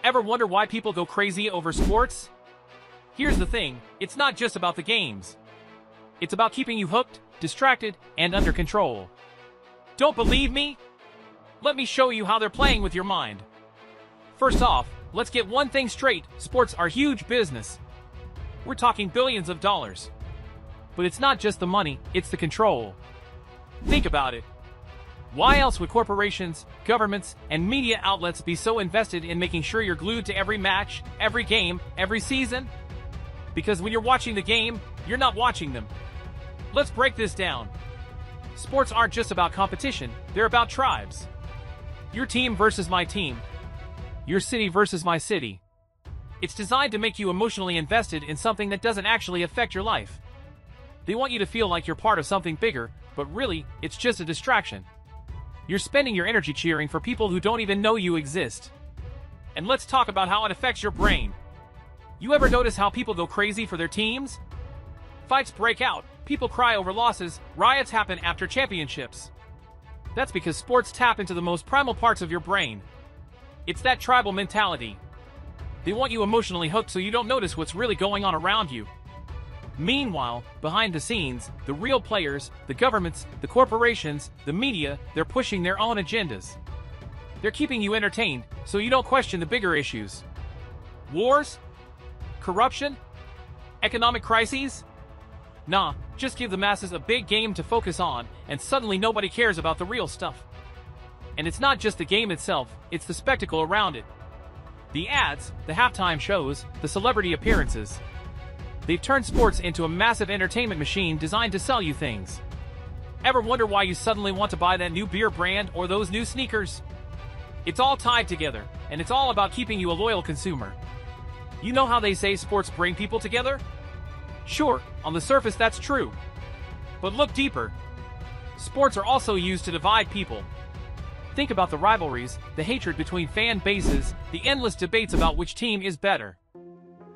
Ever wonder why people go crazy over sports? Here's the thing, it's not just about the games. It's about keeping you hooked, distracted, and under control. Don't believe me? Let me show you how they're playing with your mind. First off, let's get one thing straight, sports are huge business. We're talking billions of dollars. But it's not just the money, it's the control. Think about it. Why else would corporations, governments, and media outlets be so invested in making sure you're glued to every match, every game, every season? Because when you're watching the game, you're not watching them. Let's break this down. Sports aren't just about competition, they're about tribes. Your team versus my team. Your city versus my city. It's designed to make you emotionally invested in something that doesn't actually affect your life. They want you to feel like you're part of something bigger, but really, it's just a distraction. You're spending your energy cheering for people who don't even know you exist. And let's talk about how it affects your brain. You ever notice how people go crazy for their teams? Fights break out, people cry over losses, riots happen after championships. That's because sports tap into the most primal parts of your brain. It's that tribal mentality. They want you emotionally hooked so you don't notice what's really going on around you. Meanwhile, behind the scenes, the real players, the governments, the corporations, the media, they're pushing their own agendas. They're keeping you entertained, so you don't question the bigger issues. Wars? Corruption? Economic crises? Nah, just give the masses a big game to focus on, and suddenly nobody cares about the real stuff. And it's not just the game itself, it's the spectacle around it. The ads, the halftime shows, the celebrity appearances. They've turned sports into a massive entertainment machine designed to sell you things. Ever wonder why you suddenly want to buy that new beer brand or those new sneakers? It's all tied together, and it's all about keeping you a loyal consumer. You know how they say sports bring people together? Sure, on the surface that's true. But look deeper. Sports are also used to divide people. Think about the rivalries, the hatred between fan bases, the endless debates about which team is better.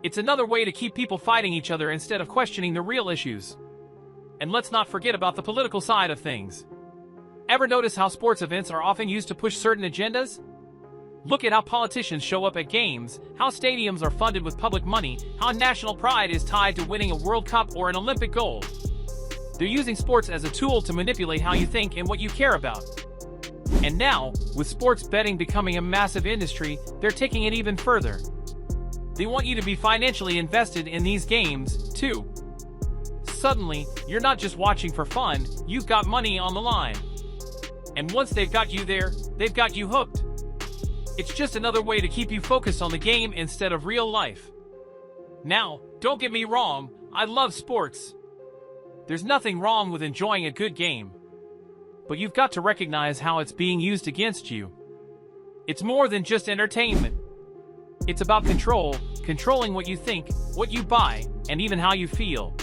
It's another way to keep people fighting each other instead of questioning the real issues. And let's not forget about the political side of things. Ever notice how sports events are often used to push certain agendas? Look at how politicians show up at games, how stadiums are funded with public money, how national pride is tied to winning a World Cup or an Olympic gold. They're using sports as a tool to manipulate how you think and what you care about. And now, with sports betting becoming a massive industry, they're taking it even further. They want you to be financially invested in these games, too. Suddenly, you're not just watching for fun, you've got money on the line. And once they've got you there, they've got you hooked. It's just another way to keep you focused on the game instead of real life. Now, don't get me wrong, I love sports. There's nothing wrong with enjoying a good game. But you've got to recognize how it's being used against you. It's more than just entertainment. It's about control, controlling what you think, what you buy, and even how you feel.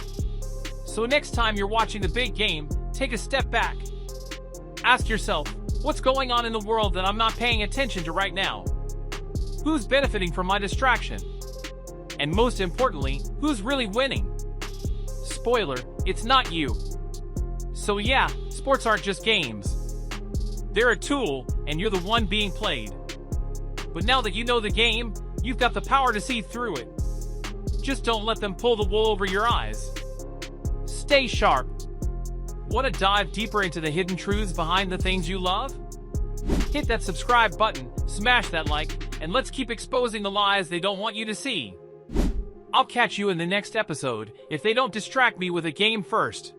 So next time you're watching the big game, take a step back. Ask yourself, what's going on in the world that I'm not paying attention to right now? Who's benefiting from my distraction? And most importantly, who's really winning? Spoiler, it's not you. So yeah, sports aren't just games. They're a tool, and you're the one being played. But now that you know the game, you've got the power to see through it. Just don't let them pull the wool over your eyes. Stay sharp. Want to dive deeper into the hidden truths behind the things you love? Hit that subscribe button, smash that like, and let's keep exposing the lies they don't want you to see. I'll catch you in the next episode, if they don't distract me with a game first.